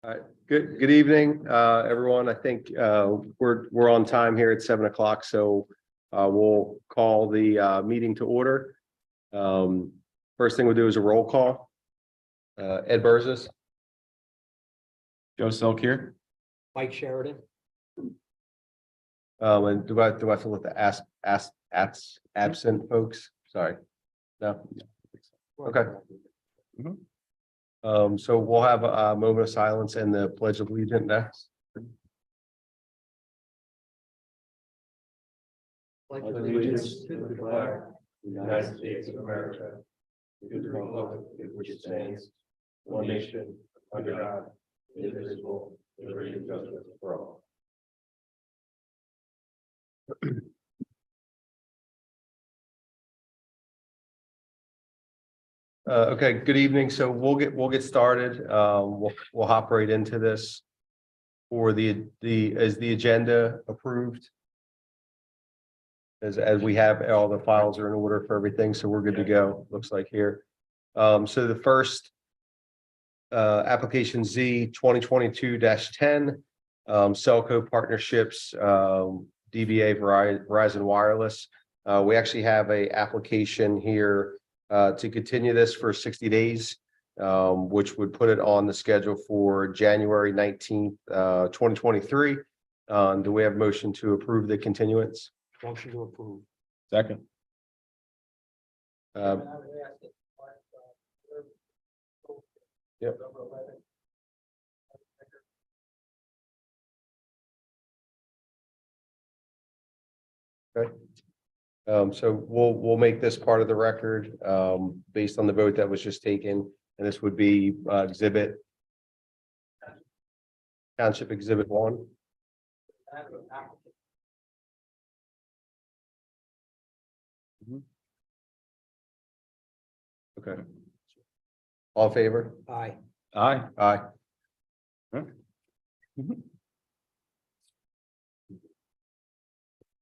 All right, good evening, everyone. I think we're on time here at 7 o'clock, so we'll call the meeting to order. First thing we'll do is a roll call. Ed Burzes. Joe Selk here. Mike Sheridan. And do I have to let the absent folks? Sorry. No. Okay. So we'll have a moment of silence and the Pledge of Allegiance next. Pledge of allegiance to the flag of the United States of America, to the republic which it stands, one nation, under God, indivisible, with liberty and justice for all. Okay, good evening. So we'll get started. We'll hop right into this. For is the agenda approved? As we have all the files are in order for everything, so we're good to go. Looks like here. So the first application Z 2022-10, Cellco partnerships, DBA Verizon Wireless. We actually have a application here to continue this for 60 days, which would put it on the schedule for January 19th, 2023. Do we have a motion to approve the continuance? Motion to approve. Second. Yep. Okay. So we'll make this part of the record based on the vote that was just taken, and this would be Township Exhibit 1. Okay. All in favor? Aye. Aye. Aye.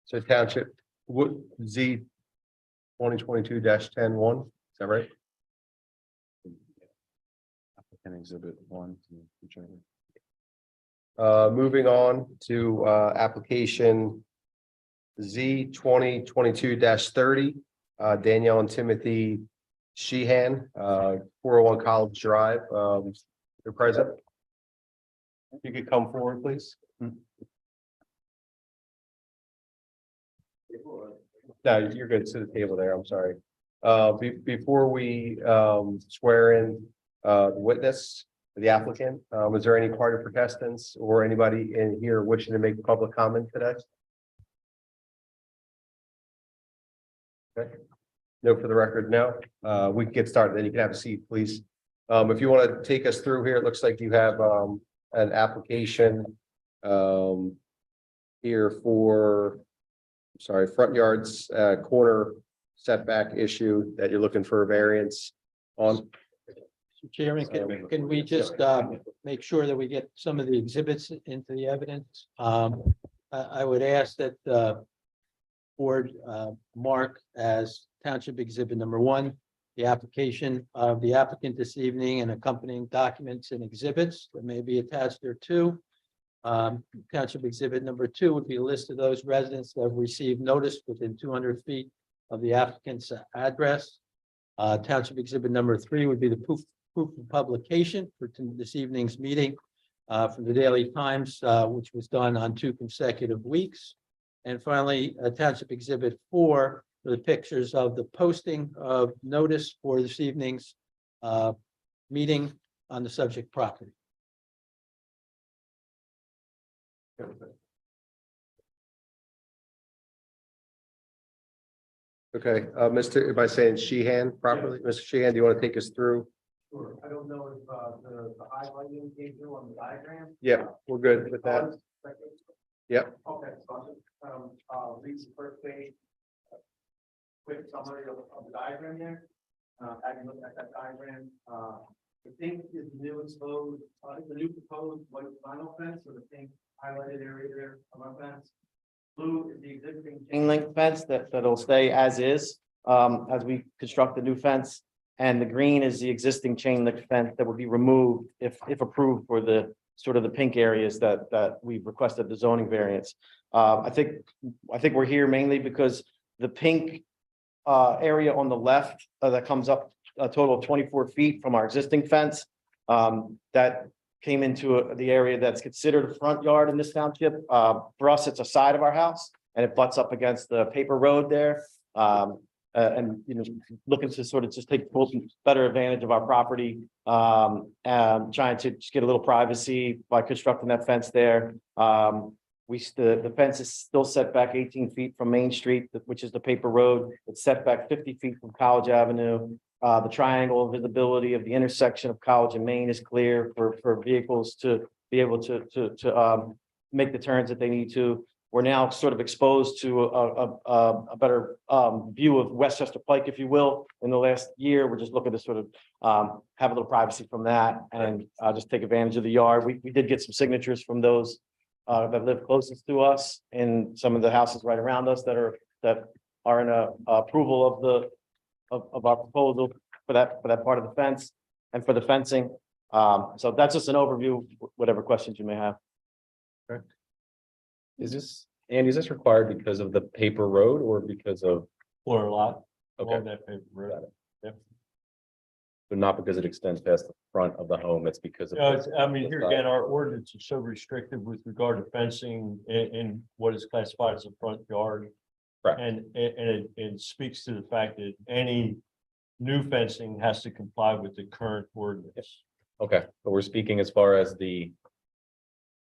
So Township Z 2022-10-1, is that right? Applicant Exhibit 1. Moving on to application Z 2022-30, Danielle and Timothy Sheahan, 401 College Drive. They're present. You could come forward, please. No, you're good. To the table there. I'm sorry. Before we swear in the witness, the applicant, is there any party protestants or anybody in here wishing to make public comment today? Okay. No, for the record, no. We can get started. Then you can have a seat, please. If you want to take us through here, it looks like you have an application here for, sorry, front yards corner setback issue that you're looking for a variance on. Mr. Chairman, can we just make sure that we get some of the exhibits into the evidence? I would ask that the board mark as Township Exhibit number 1, the application of the applicant this evening and accompanying documents and exhibits that may be attached there too. Township Exhibit number 2 would be a list of those residents that have received notice within 200 feet of the applicant's address. Township Exhibit number 3 would be the proof of publication for this evening's meeting from the Daily Times, which was done on 2 consecutive weeks. And finally, Township Exhibit 4 for the pictures of the posting of notice for this evening's meeting on the subject property. Okay, Mr. Am I saying Sheahan properly? Mr. Sheahan, do you want to take us through? Sure. I don't know if the highlighting came through on the diagram. Yeah, we're good with that. Yep. Okay, so I'll read the first page. Quick summary of the diagram there. Having looked at that diagram, the pink is the new exposed, the new proposed white vinyl fence, so the pink highlighted area there of our fence. Blue is the existing chain link fence that'll stay as is as we construct the new fence. And the green is the existing chain link fence that would be removed if approved for the sort of the pink areas that we've requested the zoning variance. I think we're here mainly because the pink area on the left that comes up a total of 24 feet from our existing fence, that came into the area that's considered a front yard in this township. For us, it's a side of our house and it butts up against the paper road there. And, you know, looking to sort of just take full better advantage of our property. Trying to just get a little privacy by constructing that fence there. The fence is still set back 18 feet from Main Street, which is the paper road. It's set back 50 feet from College Avenue. The triangle visibility of the intersection of College and Main is clear for vehicles to be able to make the turns that they need to. We're now sort of exposed to a better view of Westchester Pike, if you will. In the last year, we're just looking to sort of have a little privacy from that and just take advantage of the yard. We did get some signatures from those that live closest to us and some of the houses right around us that are in approval of our proposal for that part of the fence and for the fencing. So that's just an overview, whatever questions you may have. Is this required because of the paper road or because of? Or a lot. Okay. Along that paper road. Got it. But not because it extends past the front of the home, it's because of. I mean, here again, our ordinance is so restrictive with regard to fencing in what is classified as a front yard. Correct. And it speaks to the fact that any new fencing has to comply with the current ordinance. Okay, but we're speaking as far as the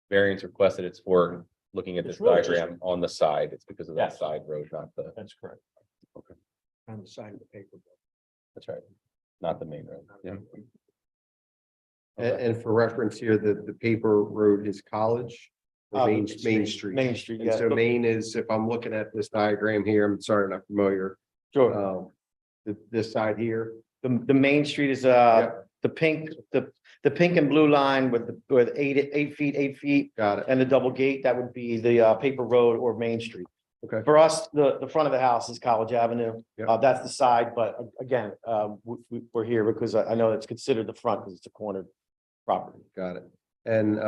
variance requested, it's for looking at this It's really just- diagram on the side, it's because of that Yes. side road, not the, That's correct. On the side of the paper. that's right, not the main road. Yeah. And for reference here, the paper road is College. Or Main Street. Main Street, And yeah. so Main is, if I'm looking at this diagram here, I'm sorry, I'm not familiar. Sure. This side here. The Main Street is the pink and blue line with 8 feet. Got it. And the double gate, that would be the paper road or Main Street. Okay. For us, the front of the house is College Avenue. Yep. That's the side, but again, we're here because I know it's considered the front because it's a cornered property. Got it. And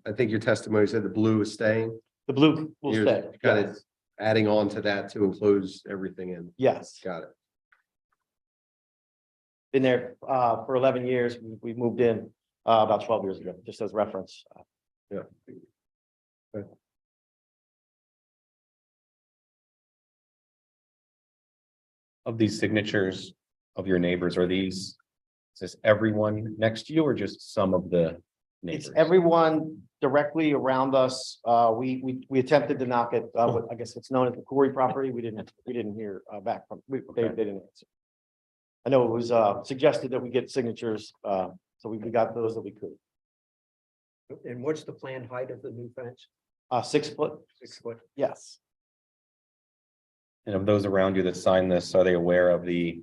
I think your testimony said the blue is staying. The blue will You're stay. kind Yes. of adding on to that to enclose everything in. Yes, Got it. been there for 11 years. We moved in about 12 years ago, just as reference. Yeah. Okay. Of these signatures of your neighbors, is this everyone next to you or just some of the neighbors? It's everyone directly around us. We attempted to knock it, I guess it's known as the Corey property. We didn't hear back from, they didn't answer. I know it was suggested that we get signatures, so we got those that we could. And what's the planned height of the new fence? 6 foot, 6 foot. yes. And of those around you that sign this, are they aware of that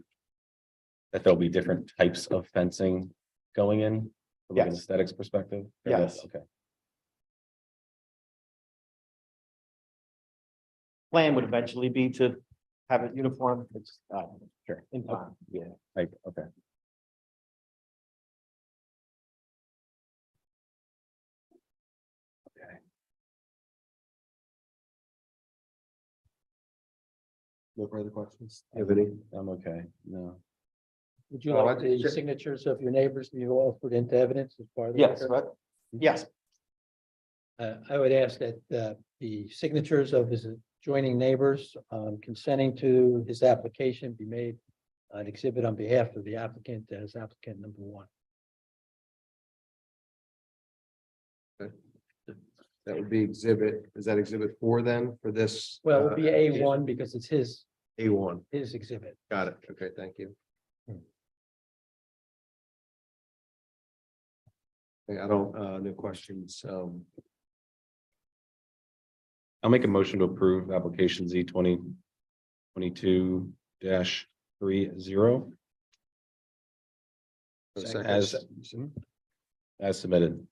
there'll be different types of fencing going in? From an Yes. aesthetics perspective? Yes. Okay. Plan would eventually be to have it uniform. It's Sure. in time. Okay, okay. Okay. No further questions? Have any? I'm okay, no. Would you I like the just- signatures of your neighbors to be offered into evidence as part of the Yes, record? right? Yes, I would ask that the signatures of his adjoining neighbors consenting to his application be made an exhibit on behalf of the applicant as applicant number 1. That would be exhibit, is that exhibit 4 then for this? Well, it would be A1 because it's A1. his exhibit. Got it. Okay, thank you. Okay, I don't, no questions. I'll make a motion to approve application Z 2022-30. As submitted.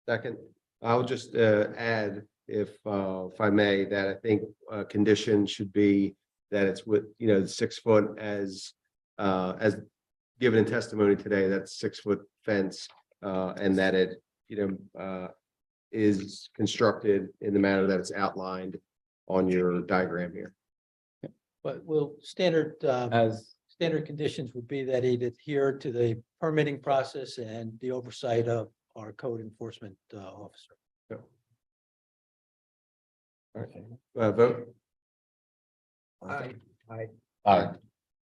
Second, I'll just add, if I may, that I think a condition should be that it's with, 6 foot as given in testimony today, that's 6 foot fence, and that it, is constructed in the manner that it's outlined on your diagram here. But standard conditions would be that he'd adhere to the permitting process and the oversight of our code enforcement officer. All right, vote. Aye.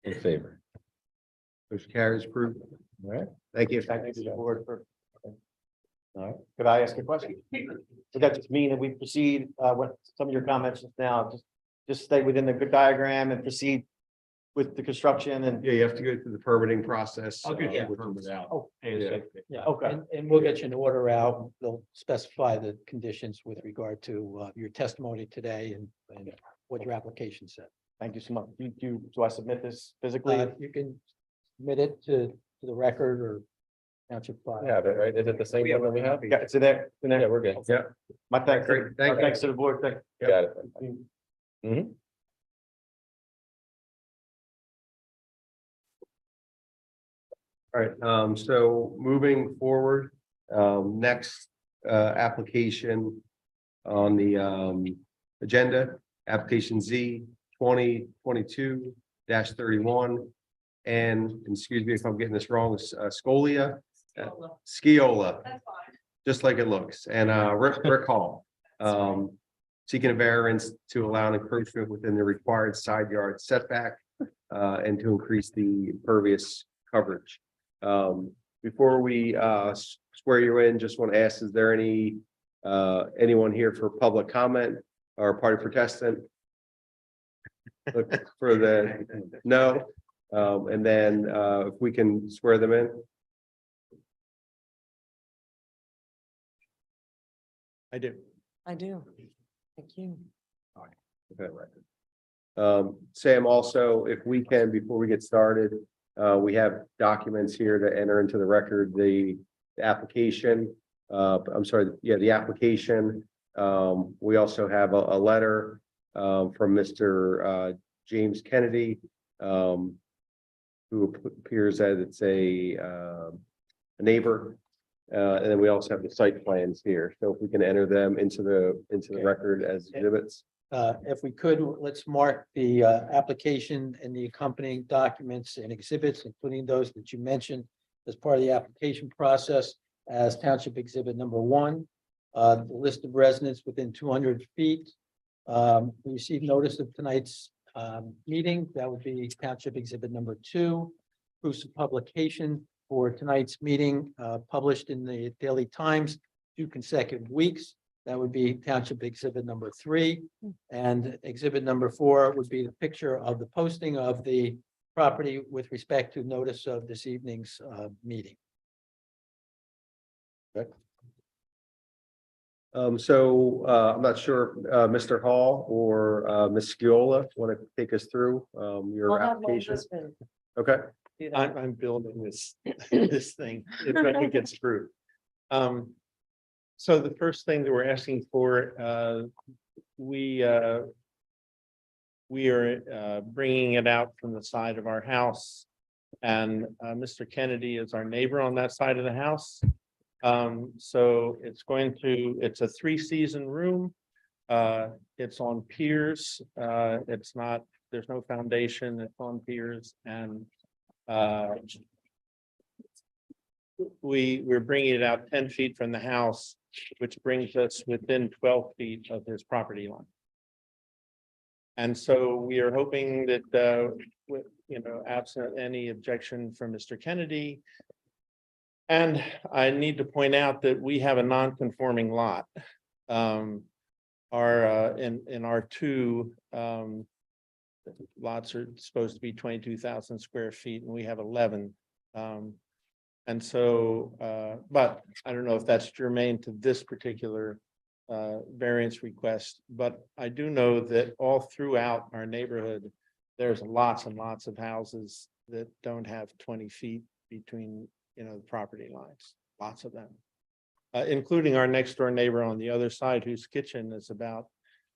In favor. Motion carries approved. All right. Thank you. Thank you to the board for. All right, could I ask a question? Would that just mean that we proceed, with some of your comments just now, just stay within the good diagram and proceed with the construction and? Yeah, you have to go through the permitting process. I'll get which your is- permit out. Oh, ASAP. Yeah, Okay. and we'll get you an order out. They'll specify the conditions with regard to your testimony today and what your application said. Thank you so much. Do I submit this physically? You can submit it to the record or township file. Yeah, but right, is it the same one that we have? Yeah, it's in there. It's in Yeah, there. we're good. Yeah. My thanks. Great, thank you. Thanks to the board. Thank you. Got it. Mhm. All right, so moving forward, next application on the agenda, application Z 2022-31. And excuse me if I'm getting this wrong, Sciolla. Sciolla, That's fine. just like it looks, and Rick Hall. Seeking a variance to allow an encroachment within the required side yard setback and to increase the impervious coverage. Before we swear you in, just want to ask, is there anyone here for public comment or party protestant? Look for the no, and then if we can swear them in. I do. I do. Thank you. Okay. Sam, also, if we can, before we get started, we have documents here to enter into the record, the application. I'm sorry, yeah, the application. We also have a letter from Mr. James Kennedy, who appears as it's a neighbor. And then we also have the site plans here. So if we can enter them into the Okay. record as exhibits. If we could, let's mark the application and the accompanying documents and exhibits, including those that you mentioned as part of the application process as Township Exhibit number 1. The list of residents within 200 feet. We received notice of tonight's meeting. That would be Township Exhibit number 2. Proofs of publication for tonight's meeting published in the Daily Times 2 consecutive weeks. That would be Township Exhibit number 3. And Exhibit number 4 would be the picture of the posting of the property with respect to notice of this evening's meeting. I'm not sure if Mr. Hall or Ms. Sciolla want to take us through your I'll have my application. husband Okay, do that. I'm building this, this thing, if it gets through. So the first thing that we're asking for, we are bringing it out from the side of our house. And Mr. Kennedy is our neighbor on that side of the house. So it's a 3-season room. It's on piers. There's no foundation. It's on piers, and we're bringing it out 10 feet from the house, which brings us within 12 feet of his property line. And so we are hoping that, absent any objection from Mr. Kennedy. And I need to point out that we have a non-conforming lot. In our 2 lots are supposed to be 22,000 square feet, and we have 11. And so, but I don't know if that's germane to this particular variance request, but I do know that all throughout our neighborhood, there's lots and lots of houses that don't have 20 feet between, the property lines, lots of them. Including our next door neighbor on the other side, whose kitchen is about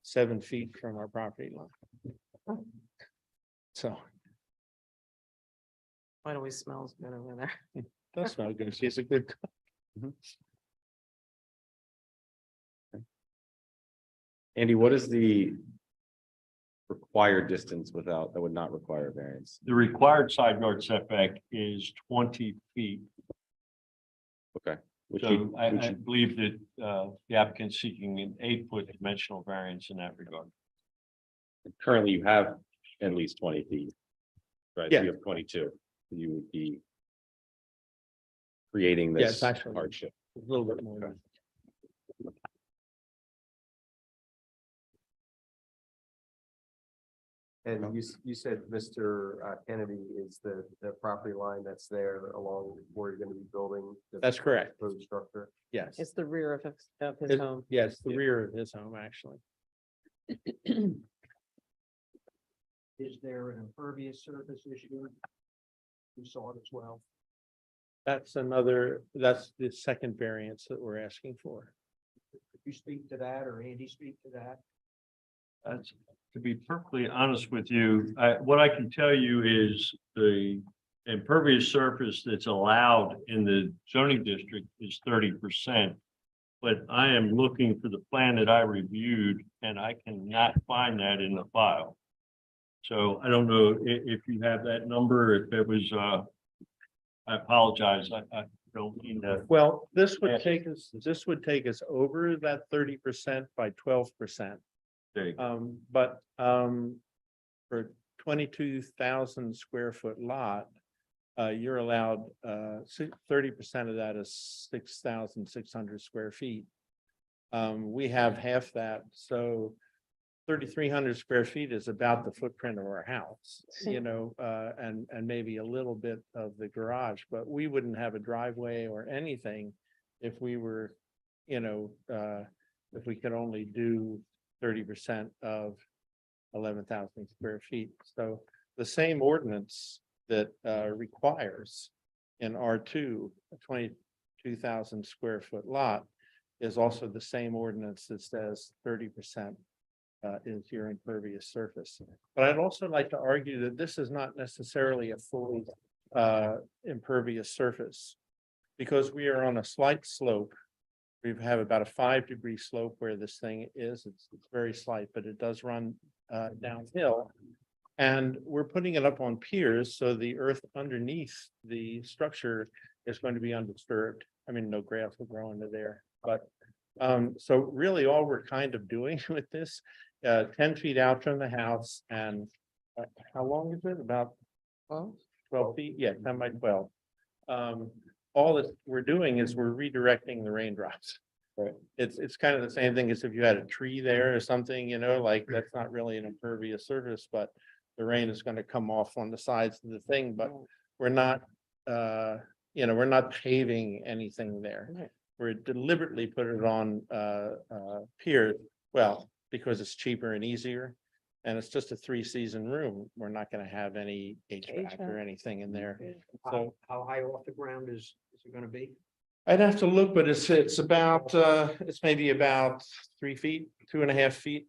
7 feet from our property line. So, It always smells good over there. that's not good. She's a good cook. Andy, what is the required distance without, that would not require variance? The required side yard setback is 20 feet. Okay. Which So you- I, which I you- believe that the applicant's seeking an 8-foot dimensional variance in that regard. currently you have at least 20 feet. Right, Yeah. you have 22, you would be creating Yeah, this it's actually- hardship. A little bit more. than- And you said, Mr. Kennedy, is the property line that's there along where you're gonna be building? the That's correct. proposed structure? Yes. It's the rear of his It- home. Yes, the rear of his home, actually. Is there an impervious surface issue? We saw it as well. That's the second variance that we're asking for. Could you speak to that, or Andy speak to that? That's, to be perfectly honest with you, what I can tell you is the impervious surface that's allowed in the zoning district is 30%. But I am looking for the plan that I reviewed and I cannot find that in the file. So I don't know if you have that number, if it was, I apologize, I don't mean to. Well, this would Yeah. take us over that 30% by 12%. Dig. But for 22,000 square foot lot, you're allowed 30% of that is 6,600 square feet. We have half that, so 3,300 square feet is about the footprint of our house, and maybe a little bit of the garage, but we wouldn't have a driveway or anything if we were, if we could only do 30% of 11,000 square feet. So the same ordinance that requires in R2 a 22,000 square foot lot is also the same ordinance that says 30% is your impervious surface. But I'd also like to argue that this is not necessarily a fully impervious surface, because we are on a slight slope. We have about a 5-degree slope where this thing is. It's very slight, but it does run downhill. And we're putting it up on piers, so the earth underneath the structure is going to be undisturbed. I mean, no grass will grow into there, but so really all we're kind of doing with this, 10 feet out from the house, and how long is it? About 12 feet? Yeah, 10 by 12. All that we're doing is we're redirecting the raindrops. Right. It's kind of the same thing as if you had a tree there or something, like that's not really an impervious surface, but the rain is going to come off on the sides of the thing, but we're not, we're not paving anything there. Right. We're deliberately put it on pier, well, because it's cheaper and easier. And it's just a 3-season room. We're not going to have any HVAC or anything in there. So How high off the ground is it gonna be? I'd have to look, but it's about, it's maybe about 3 feet, 2.5 feet.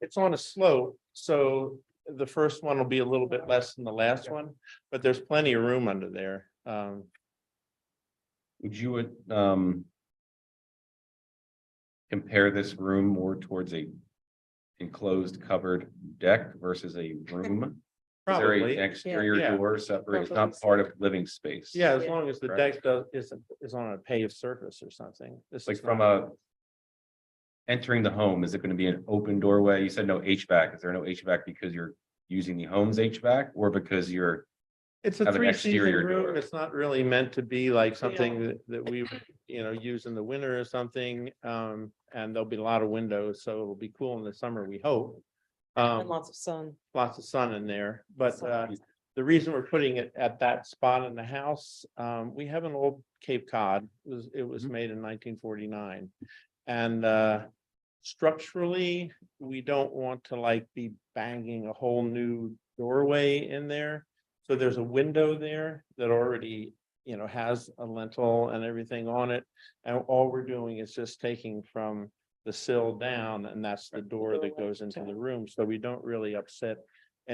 It's on a slope, so the first one will be a little bit less than the last one, but there's plenty of room under there. Would you compare this room more towards a enclosed covered deck versus a room? Is there Probably, an exterior Yeah. door separate? It's Probably not part of living space. yeah, as long as the Correct. deck is on a paved surface or something. This Like is from not- entering the home, is it going to be an open doorway? You said no HVAC. Is there no HVAC because you're using the home's HVAC or because you're, It's a have an 3-season exterior room. door. It's not really meant to be like something that we, use in the winter or something. And there'll be a lot of windows, so it'll be cool in the summer, we hope. And lots of sun. Lots of sun in there, but Sun. the reason we're putting it at that spot in the house, we have an old Cape Cod. It was made in 1949. And structurally, we don't want to be banging a whole new doorway in there. So there's a window there that already, has a lintel and everything on it. And all we're doing is just taking from the sill down, and that's the door that goes into the room. So we don't really upset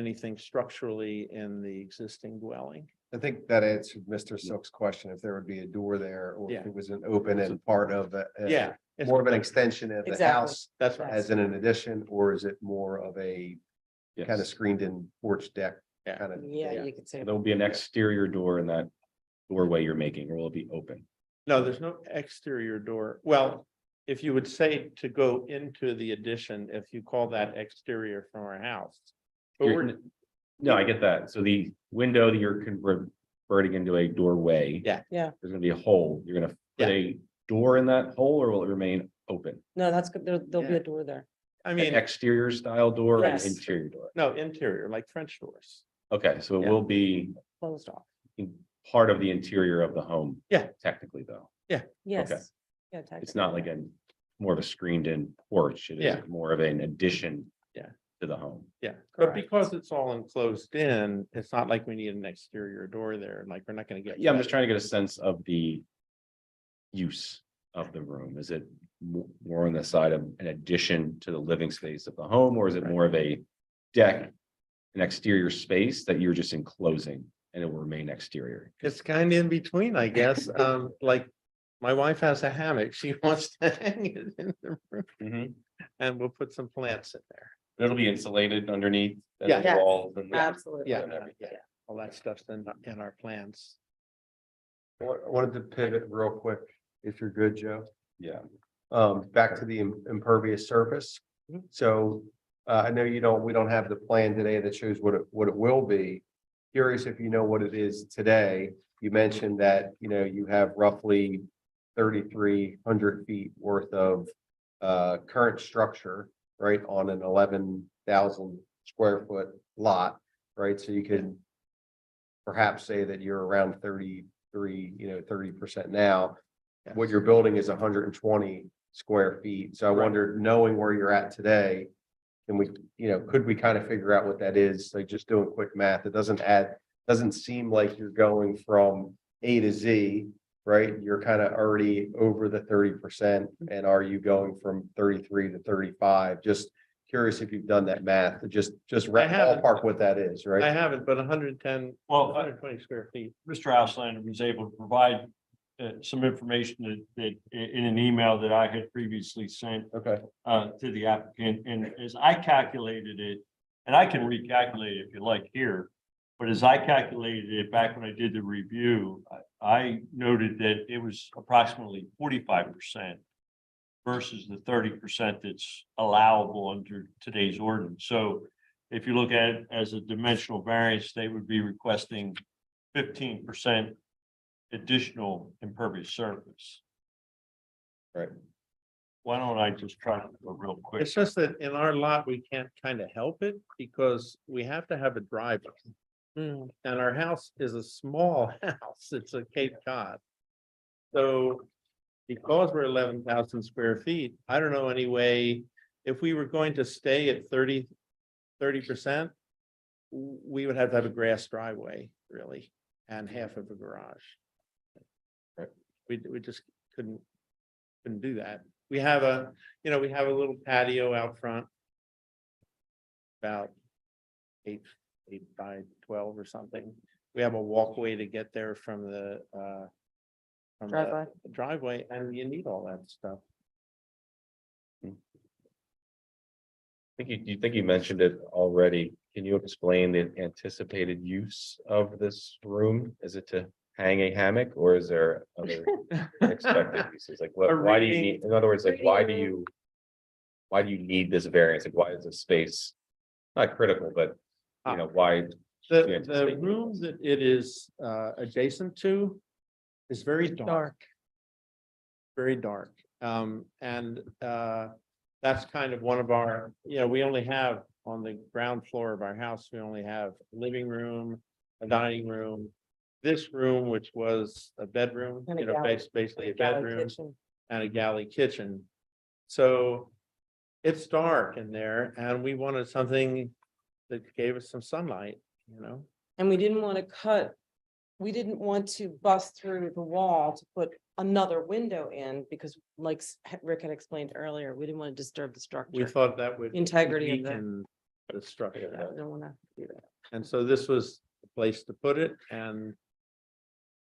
anything structurally in the existing dwelling. I think that answered Mr. Silk's question, if there would be a door there or if Yeah. it was an open and part of a. Yeah. More of an extension of the Exactly. house That's right. as in an addition, or is it more of a kind of Yes. screened in porch deck Yeah. kind of? Yeah, you could say. There'll be an exterior door in that doorway you're making, or will it be open? No, there's no exterior door. Well, if you would say to go into the addition, if you call that exterior from our house. But You're- we're, No, I get that. So the window that you're converting into a doorway. Yeah. Yeah. There's gonna be a hole. You're gonna put Yeah. a door in that hole, or will it remain open? No, that's good. There'll be Yeah. a door there. I An mean, exterior style door or an Yes. interior door? no, interior, like French doors. Okay, so it Yeah. will be Closed off. part of the interior of the home. Yeah. Technically, though. Yes. Yeah. It's not like a more of a screened in porch. It Yeah. is more of an addition. Yeah. To the home. Yeah, but Correct. because it's all enclosed in, it's not like we need an exterior door there, like we're not gonna get. Yeah, I'm just trying to get a sense of the use of the room. Is it more on the side of an addition to the living space of the home, or is it more of a deck, an exterior space that you're just enclosing and it will remain exterior? It's kind of in between, I guess. Like my wife has a hammock. She wants to hang it in the room and we'll put some plants in there. It'll be insulated underneath. and Yeah. the Yes. walls and the- Absolutely. Yeah, and everything. yeah, all that stuff's in our plans. I wanted to pivot real quick, if you're good, Joe. Yeah. Back to the impervious surface. So, I know we don't have the plan today that shows what it will be. Curious if you know what it is today. You mentioned that, you have roughly 3,300 feet worth of current structure, right, on an 11,000 square foot lot, right? So you could perhaps say that you're around 33, 30% now. What you're building is 120 square feet. So I wondered, knowing where you're at today, can we, could we kind of figure out what that is? Like just doing quick math, it doesn't seem like you're going from A to Z, right? You're kind of already over the 30%. And are you going from 33 to 35? Just curious if you've done that math, to just I haven't. ballpark what that is, I right? haven't, but 110, Well, 120 square feet. Mr. Auslander was able to provide some information that in an email that I had previously sent Okay. to the applicant, and as I calculated it, and I can recalculate it if you like here, but as I calculated it back when I did the review, I noted that it was approximately 45% versus the 30% that's allowable under today's ordinance. So if you look at it as a dimensional variance, they would be requesting 15% additional impervious surface. Right. Why don't I just try to go real quick? It's just that in our lot, we can't kind of help it because we have to have a driveway. And our house is a small house. It's a Cape Cod. So because we're 11,000 square feet, I don't know any way, if we were going to stay at 30%, we would have to have a grass driveway, really, and half of a garage. Right. We just couldn't do that. We have a little patio out front. About 8 by 12 or something. We have a walkway to get there from the driveway, and you need all that stuff. You think you mentioned it already. Can you explain the anticipated use of this room? Is it to hang a hammock, or is there other expected uses? Like what, why do you need, in other words, like why do you need this variance? Like why is this space not critical, but why? The room that it is adjacent to is very dark. Very dark. And that's kind of one of our, we only have on the ground floor of our house, we only have a living room, a dining room. This room, which was a bedroom, And a galley. basically a Galley bedroom kitchen. and a galley kitchen. So it's dark in there and we wanted something that gave us some sunlight, And we didn't want to bust through the wall to put another window in because like Rick had explained earlier, we didn't want to disturb the We structure. thought that would. Integrity of the- weaken the structure. I don't wanna do that. And so this was the place to put it, and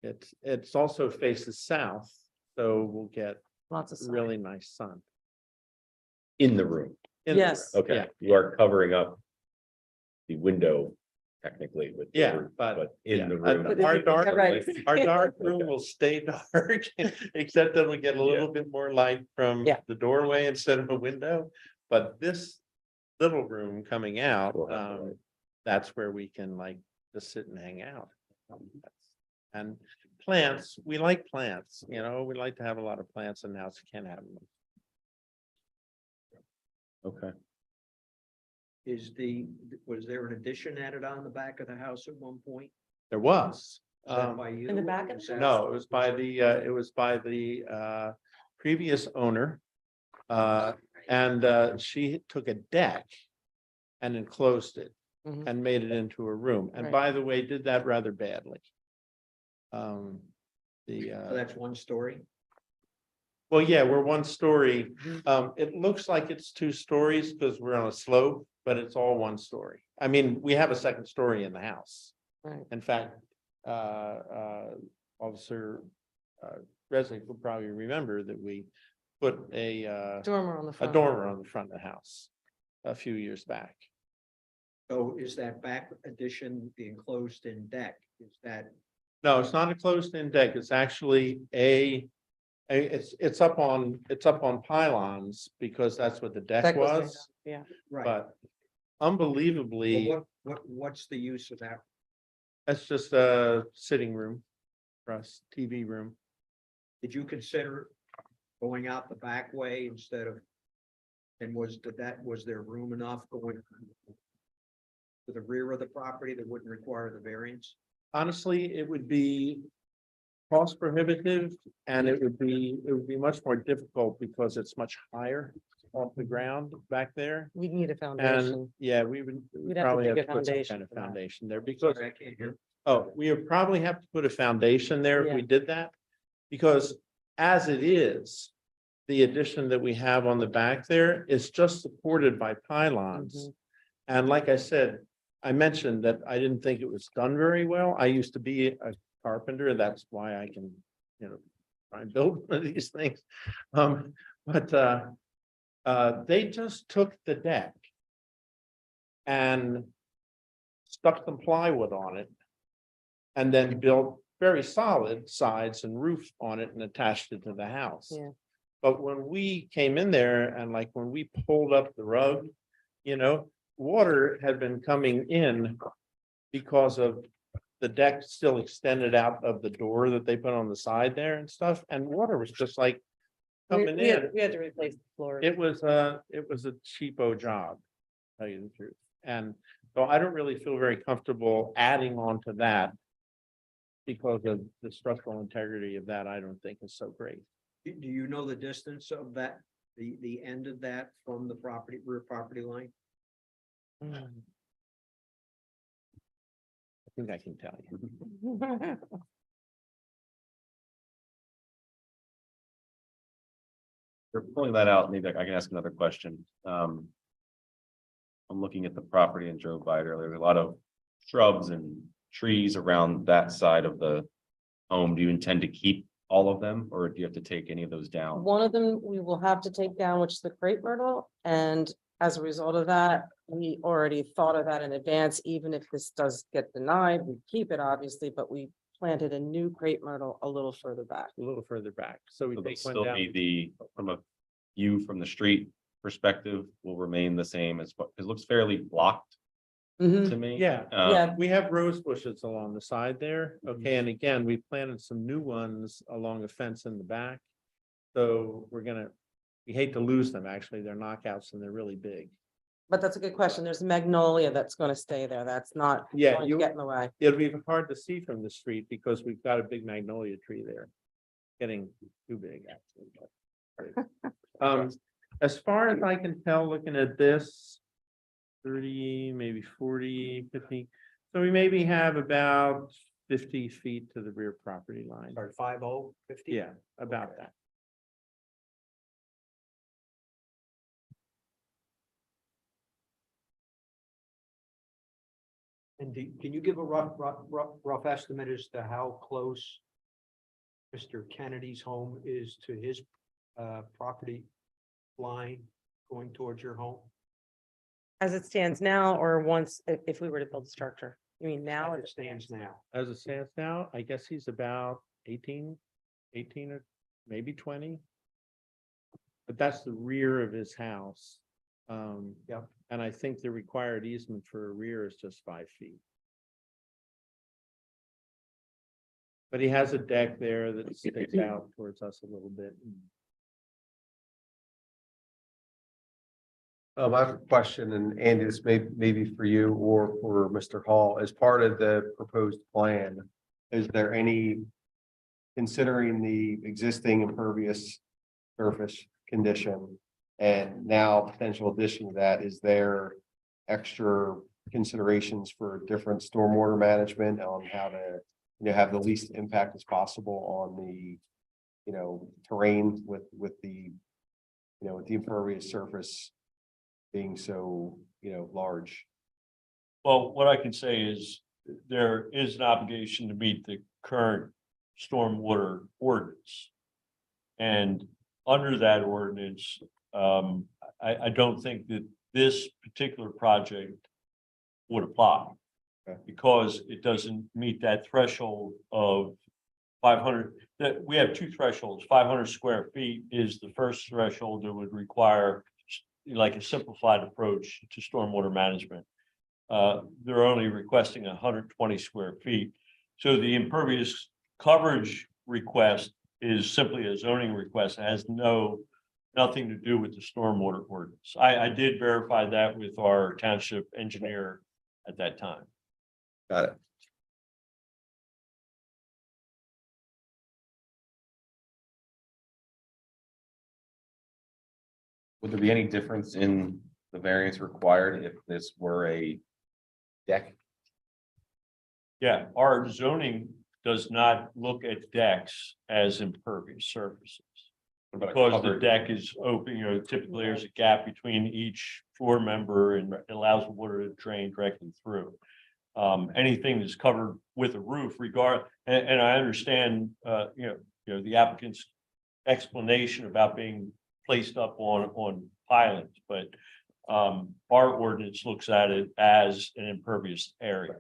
it's also faces south, so we'll get Lots of sun. really nice sun. In the room. in the Yes. room. Okay, Yeah, you are covering up the window technically with. the Yeah, roof, but in yeah, the but room. our dark, Right. our dark room will stay dark, except that we get a little bit more light from Yeah. the doorway instead of a window. But this little room coming out, Will have the light. that's where we can like just sit and hang out. And plants, we like plants, you know, we like to have a lot of plants in the house, you can't have them. Okay, Was there an addition added on the back of the house at one point? There was. Is that by you? In the back of Is the that- No, it was by the previous owner. And she took a deck and enclosed it Mhm. and made it into a room. And Right. by the way, did that rather badly. So that's one story? Well, yeah, we're one story. It looks like it's two stories because we're on a slope, but it's all one story. I mean, we have a second story in the house. Right. In fact, Officer Resnick will probably remember that we put a Dormer on the front. dormer on the front of the house a few years back. So is that back addition, the enclosed in deck, is that? No, it's not a closed-in deck. It's actually it's up on pylons because that's what the deck Deck was made was, up, Yeah. Right. but unbelievably, Well, what's the use of that? that's just a sitting room for us, TV room. Did you consider going out the back way instead of? And was there room enough going to the rear of the property that wouldn't require the variance? Honestly, it would be cost prohibitive and it would be much more difficult because it's much higher off the ground back there. We need a And foundation. yeah, we would We'd have to probably have dig to a put some foundation kind of for that. foundation there because, Sorry, I can't hear. oh, we would probably have to put a foundation there if Yeah. we did that. Because as it is, the addition that we have on the back there is just supported by pylons. Mhm. And like I said, I mentioned that I didn't think it was done very well. I used to be a carpenter. That's why I can, try and build one of these things. But they just took the deck and stuck some plywood on it and then built very solid sides and roof on it and attached it to the house. Yeah. But when we came in there and like when we pulled up the rug, water had been coming in because of the deck still extended out of the door that they put on the side there and stuff, and water was just like coming We in. had to replace the floor. It was a cheapo job, to tell you the truth. And so I don't really feel very comfortable adding on to that because of the structural integrity of that, I don't think is so great. Do you know the distance of that, the end of that from the rear property line? Mm. I think I can tell you. for pulling that out, maybe I can ask another question. I'm looking at the property and drove by it earlier. There's a lot of shrubs and trees around that side of the home. Do you intend to keep all of them, or do you have to take any of those down? One of them we will have to take down, which is the crepe myrtle, and as a result of that, we already thought of that in advance. Even if this does get denied, we keep it obviously, but we planted a new crepe myrtle a little further back. A little further back, so we So they'll take one still down. be from a view from the street perspective will remain the same as, it looks fairly blocked Mhm. to me. Yeah, Yeah. we have rose bushes along the side there. Okay, and again, we planted some new ones along a fence in the back. So we hate to lose them, actually. They're knockouts and they're really big. But that's a good question. There's magnolia that's gonna stay there. That's not Yeah, going to get in the way. It'll be hard to see from the street because we've got a big magnolia tree there. Getting too big, actually. As far as I can tell, looking at this, 30, maybe 40, 50. So we maybe have about 50 feet to the rear property line. Sorry, 50? Yeah, about Okay. that. And can you give a rough estimate as to how close Mr. Kennedy's home is to his property line going towards your home? As it stands now, or once, if we were to build a structure, you mean now? As it stands now. As it stands now, I guess he's about 18 or maybe 20. But that's the rear of his house. Yep. And I think the required easement for a rear is just 5 feet. But he has a deck there that sticks out towards us a little bit. I have a question, and Andy, this maybe for you or for Mr. Hall, as part of the proposed plan, is there any, considering the existing impervious surface condition, and now potential addition to that, is there extra considerations for different stormwater management on how to, have the least impact as possible on the, terrain with the, with the impervious surface being so, large? Well, what I can say is there is an obligation to meet the current stormwater ordinance. And under that ordinance, I don't think that this particular project would apply. Okay. Because it doesn't meet that threshold of 500, that we have two thresholds. 500 square feet is the first threshold that would require like a simplified approach to stormwater management. They're only requesting 120 square feet. So the impervious coverage request is simply a zoning request. It has nothing to do with the stormwater ordinance. I did verify that with our township engineer at that time. Got it. Would there be any difference in the variance required if this were a deck? Yeah, our zoning does not look at decks as impervious surfaces. What about a Because the covered- deck is open, typically there's a gap between each floor member and it allows the water to drain directly through. Anything that's covered with a roof and I understand, the applicant's explanation about being placed up on pilings, but our ordinance looks at it as an impervious area.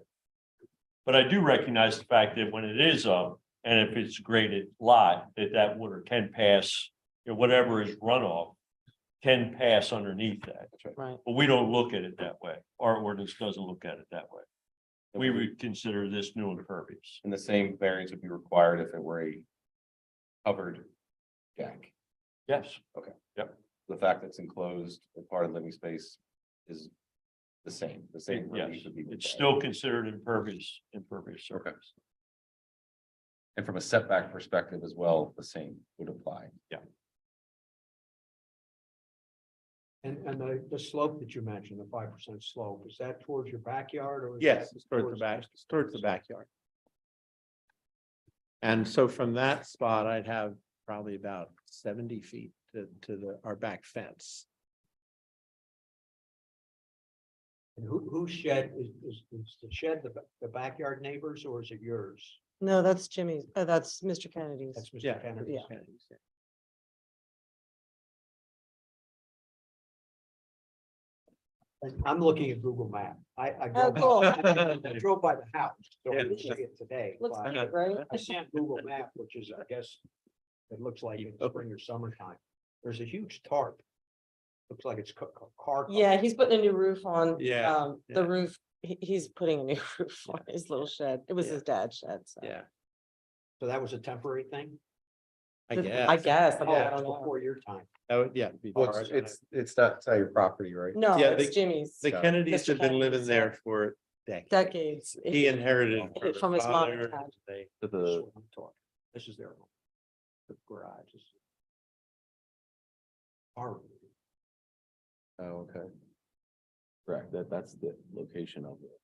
But I do recognize the fact that when it is up, and if it's a graded lot, that water can pass, whatever is runoff can pass underneath that. Right. But we don't look at it that way. Our ordinance doesn't look at it that way. We would consider this new impervious. And the same variance would be required if it were a covered deck. Yes. The fact that it's enclosed or part of living space is the same. Yes, relief would be it's required. still considered impervious surface. And from a setback perspective as well, the same would apply. And the slope that you mentioned, the 5% slope, is that towards your backyard or? is Yes, that it's towards the back, it's towards the backyard. And so from that spot, I'd have probably about 70 feet to our back fence. And whose shed is the shed the backyard neighbors or is it yours? No, that's Jimmy's, that's Mr. Kennedy's. That's Mr. Yeah. Kennedy. Yeah. And I'm looking at Google Map. I Oh, cool. drove by the house, so I Yeah. didn't see it today. Looks but good, right? I see on Google Map, which is, I guess, it looks like it's spring or summertime. There's a huge tarp. Looks like it's car. Yeah, he's putting a new roof on. Yeah, The yeah. roof, he's putting a new roof on his little shed. It was Yeah. his dad's shed, so. Yeah, So that was a temporary thing? I I guess. guess. Oh, I it's don't know. before your time. That would, yeah. be Well, far. it's not your property, right? No, Yeah, it's Jimmy's The Kennedys Mr. have been living Kennedy's, there for decades. decades. He inherited It from his mom and father. dad. They- To the This is their home. The garage is. Our. Oh, okay. Correct, that's the location of it.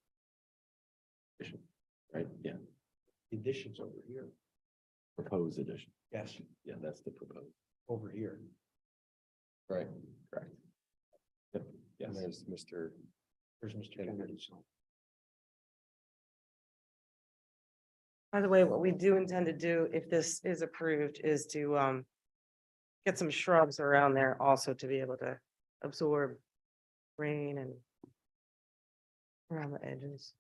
Addition, right, yeah, Additions over here. proposed addition, Yes, yeah, that's the proposed, over here. Right. correct. Yep, And yes, there's Mr. There's Mr. Kennedy's home. By the way, what we do intend to do, if this is approved, is to get some shrubs around there also to be able to absorb rain and around the edges.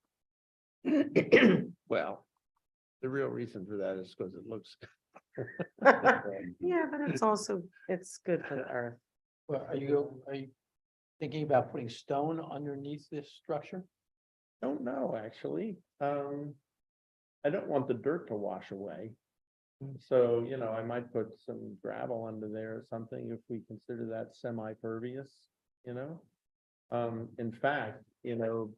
Well, the real reason for that is because it looks. Yeah, but it's also, it's good for the earth. Well, are you thinking about putting stone underneath this structure? Don't know, actually. I don't want the dirt to wash away. So, you know, I might put some gravel under there or something if we consider that semi-pervious, you know? In fact, you know,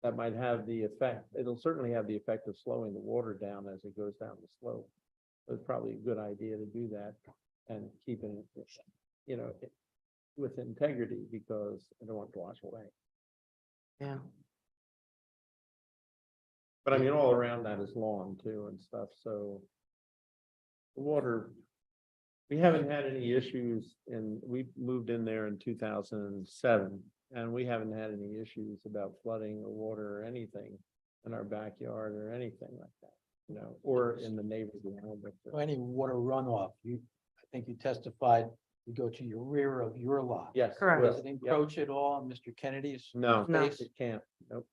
that might have the effect, it'll certainly have the effect of slowing the water down as it goes down the slope. So it's probably a good idea to do that and keeping it, you know, with integrity because I don't want it to wash away. Yeah. But I mean, all around that is lawn too and stuff, so. The water, we haven't had any issues we moved in there in 2007. And we haven't had any issues about flooding or water or anything in our backyard or anything like that, you know, or in the neighborhood. Or any water runoff? I think you testified, you go to your rear of your lot. Yes. Correct. will. Does it encroach at all on Mr. Kennedy's? No, No. it can't, nope.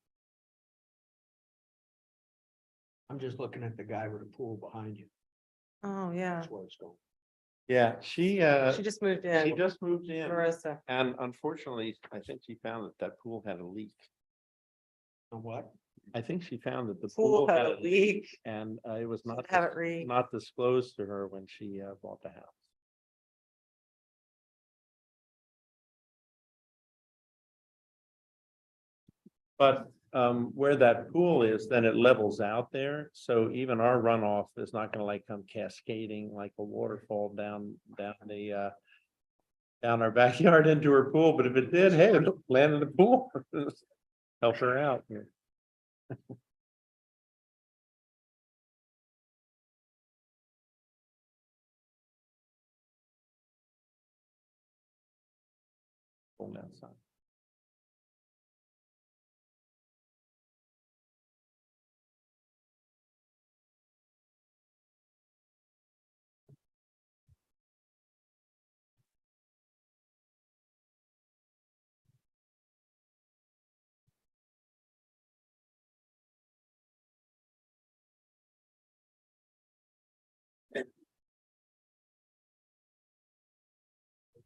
I'm just looking at the guy with the pool behind you. Oh, yeah. That's where it's going. Yeah, she She just moved she in, just moved in Marissa. and unfortunately, I think she found that pool had a leak. On what? I think she found that the Pool had a leak leak. and it was not, Have it not disclosed to her when she bought the house. But where that pool is, then it levels out there. So even our runoff is not gonna like come cascading like a waterfall down the down our backyard into her pool. But if it did, hey, it'll land in the pool. Help her out here. Pull outside.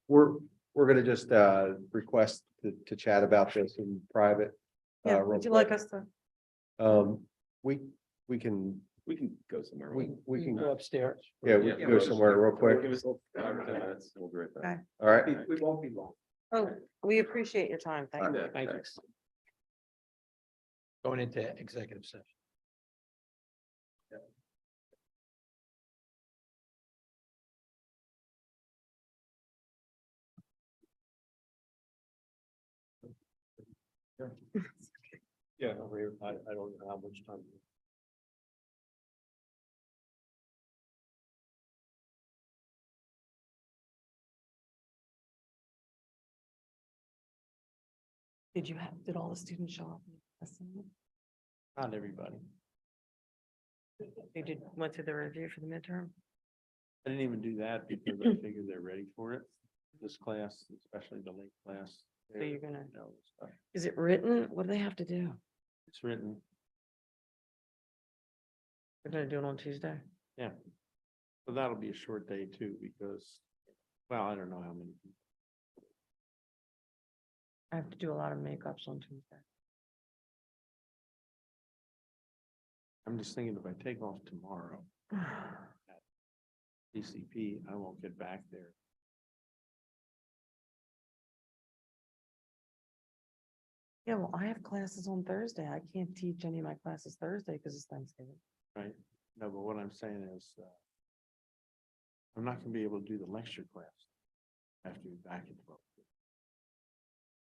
We're gonna just request to chat about this in private. Yeah, real would you like quick. us to? We can, We can go somewhere. we can, Go upstairs. yeah, we can go somewhere real quick. Give us 5 or 10 minutes. We'll be right back. Okay. All right. We won't be long. Oh, we appreciate your time. Thank you. Thank you. Thanks. Going into executive session. Yeah, I don't know how much time. Did all the students show up? Not everybody. You went through the review for the midterm? I didn't even do that because I figured they're ready for it. This class, especially the late class. So you're gonna, you know, stuff. is it written? What do they have to do? It's written, They're gonna do it on Tuesday? but that'll be a short day too, because, well, I don't know how many people. I have to do a lot of makeups on Tuesday. I'm just thinking if I take off tomorrow, DCP, I won't get back there. Yeah, well, I have classes on Thursday. I can't teach any of my classes Thursday because it's Thanksgiving. Right, no, but what I'm saying is, I'm not gonna be able to do the lecture class. I have to be back at 12.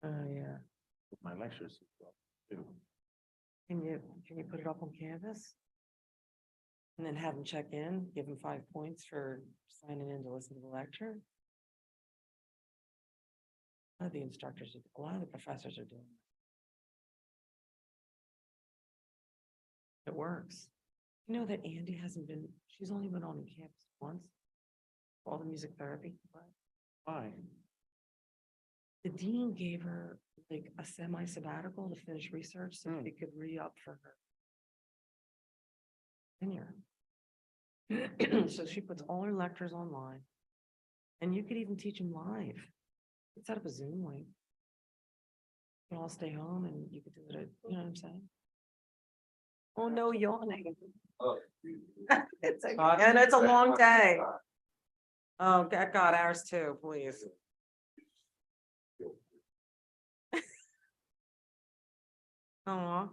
Oh, yeah. My lectures at 12 too. Can you put it up on Canvas? And then have them check in, give them 5 points for signing in to listen to the lecture? A lot of the instructors, a lot of the professors are doing it. It works. You know that Andy hasn't been, she's only been on campus once. For all the music therapy, but Why? the dean gave her like a semi-sabbatical to finish research so Hmm. she could re-up for her tenure. So she puts all her lectures online. And you could even teach them live. You set up a Zoom link. You can all stay home and you could do it, you know what I'm saying? Oh, no yawning. It's okay, and it's a long day. Oh, God, ours too, please. Aw.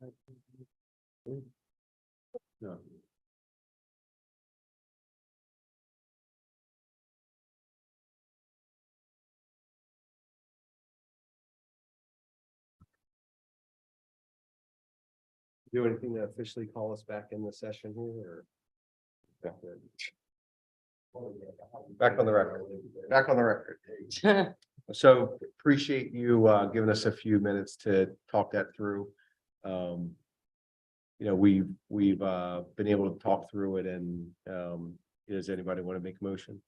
No. Do anything to officially call us back in the session here or? Back on the record. Back on the record. So appreciate you giving us a few minutes to talk that through. You know, we've been able to talk through it and does anybody want to make a motion?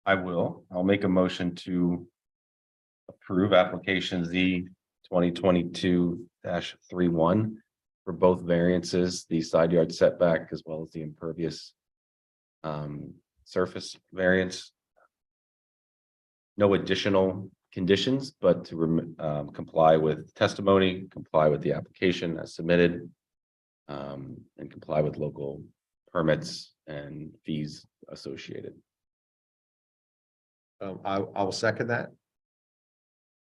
I will. I'll make a motion to approve application Z 2022-31 for both variances, the side yard setback as well as the impervious surface variance. No additional conditions, but to comply with testimony, comply with the application as submitted, and comply with local permits and fees associated. I will second that.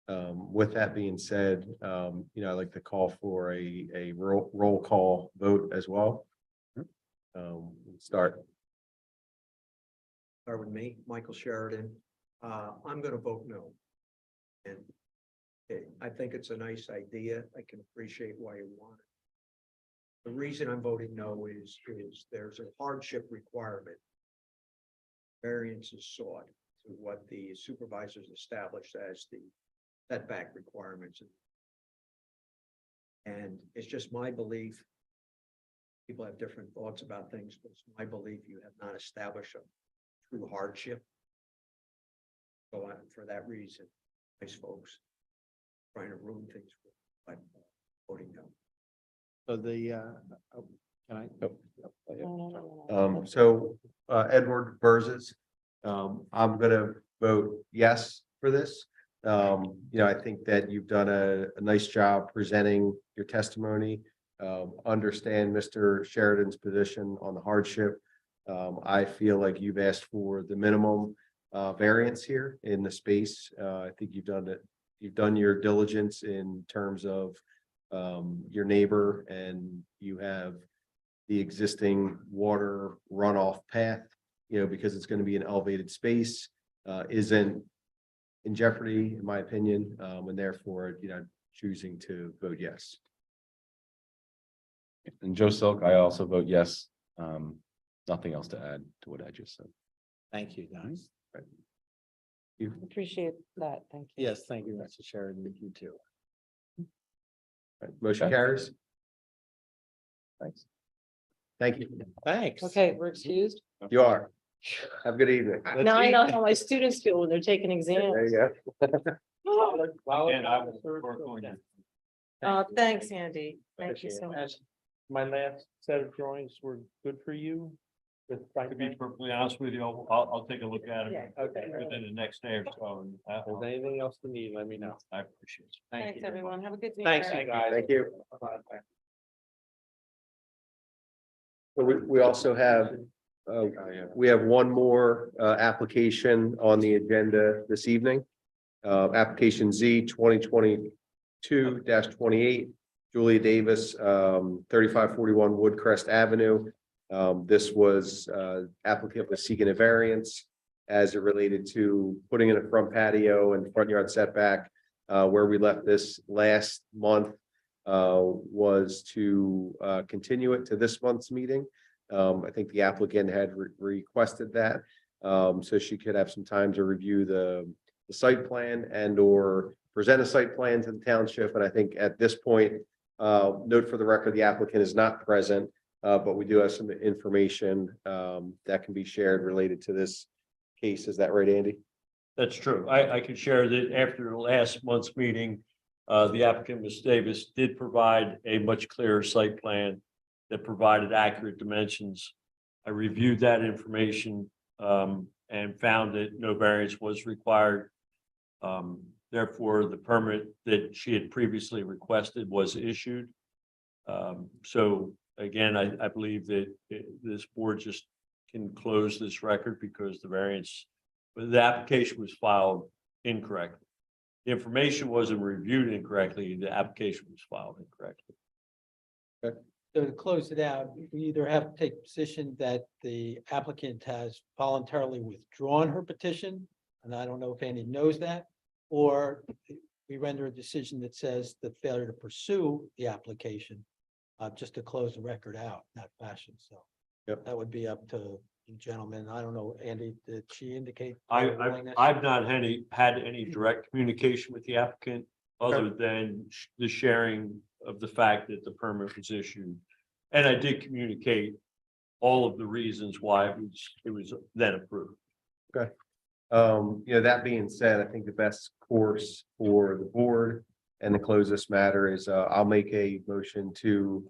With that being said, you know, I'd like to call for a roll call vote as well. Start. Start with me, Michael Sheridan. I'm gonna vote no. And I think it's a nice idea. I can appreciate why you want it. The reason I'm voting no is there's a hardship requirement. Variance is sought to what the supervisors established as the setback requirements. And it's just my belief. People have different thoughts about things, but it's my belief you have not established a true hardship. So for that reason, nice folks trying to ruin things, but voting no. So the, can I? So Edward Burzes, I'm gonna vote yes for this. You know, I think that you've done a nice job presenting your testimony. Understand Mr. Sheridan's position on the hardship. I feel like you've asked for the minimum variance here in the space. I think you've done it. You've done your diligence in terms of your neighbor, and you have the existing water runoff path, you know, because it's going to be an elevated space, isn't in jeopardy, in my opinion, and therefore, you know, choosing to vote yes. And Joe Silk, I also vote yes. Nothing else to add to what I just said. Thank you, guys. Appreciate that. Thank you. Yes, thank you, Mr. Sheridan. You too. Right, motion Okay. carries. Thanks. Thank you. Thanks. Okay, we're excused. You are. Have a good evening. Now I know how my students feel when they're taking exams. There you go. And I will work on you. Thanks, Andy. Thank you Appreciate so it. much. My last set of drawings were good for you? With To be perfectly honest with you, I'll take a look at it Okay. within the next day or so. And If there's anything else you need, let me know. I appreciate it. Thanks, everyone. Have a good day. Thanks, you guys. Thank you. So we also have, we have one more application on the agenda this evening. Application Z 2022-28, Julia Davis, 3541 Woodcrest Avenue. This was applicant was seeking a variance as it related to putting in a front patio and front yard setback. Where we left this last month was to continue it to this month's meeting. I think the applicant had requested that, so she could have some time to review the site plan and or present a site plan to the township. And I think at this point, note for the record, the applicant is not present, but we do have some information that can be shared related to this case. Is that right, Andy? That's true. I can share that after last month's meeting, the applicant, Ms. Davis, did provide a much clearer site plan that provided accurate dimensions. I reviewed that information and found that no variance was required. Therefore, the permit that she had previously requested was issued. So again, I believe that this board just can close this record because the variance, the application was filed incorrectly. the information wasn't reviewed incorrectly, the application was filed incorrectly. So to close it out, we either have to take position that the applicant has voluntarily withdrawn her petition, and I don't know if Andy knows that, or we render a decision that says the failure to pursue the application, just to close the record out in that fashion, so. Yep. That would be up to the gentleman. I don't know, Andy, did she indicate? her willingness? I've not had any direct communication with the applicant other than the sharing of the fact that the permit was issued. And I did communicate all of the reasons why it was then approved. That being said, I think the best course for the board and to close this matter is, I'll make a motion to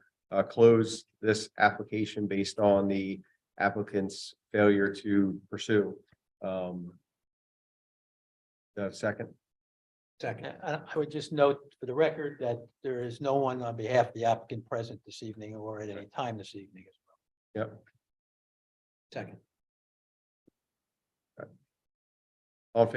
close this application based on the applicant's failure to pursue. Second, Second, I would just note for the record that there is no one on behalf of the applicant present this evening or at any time this evening as well. yep, Second. all in favor?